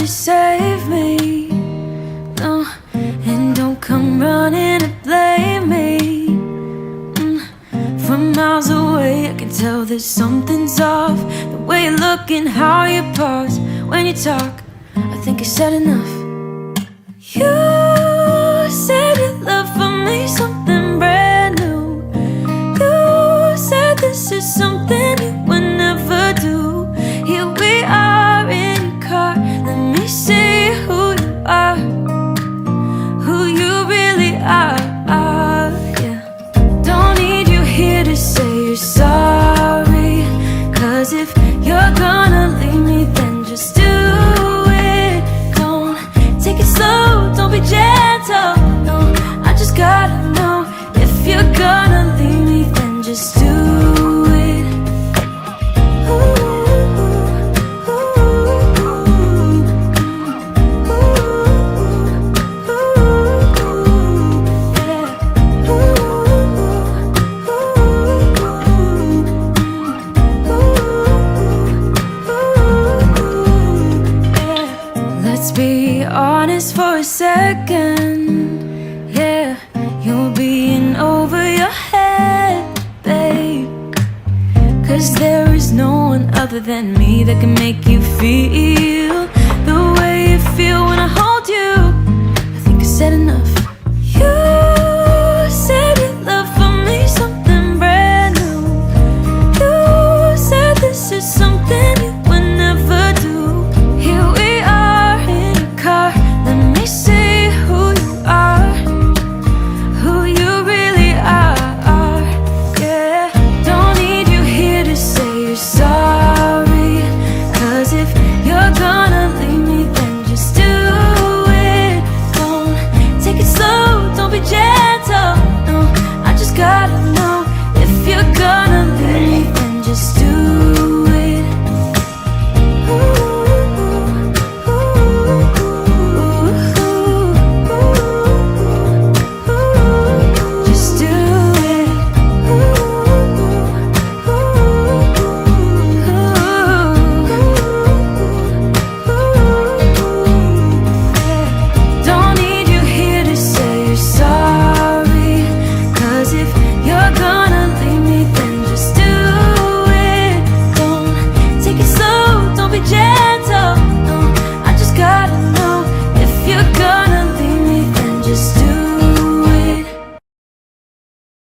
to save me, no. And don't come running to blame me. From miles away I can tell that something's off. The way you look and how you pause when you talk, I think I said enough. You said your love for me something brand new. You said this is something you would never do. Here we are in your car, let me see who you are, who you really are, yeah. Don't need you here to say you're sorry, 'cause if you're gonna leave me, then just do it. Don't take it slow, don't be gentle, no. I just gotta know, if you're gonna leave me, then just do it. Let's be honest for a second, yeah. You're being over your head, babe, 'cause there is no one other than me that can make you feel the way you feel when I hold you. I think I said enough.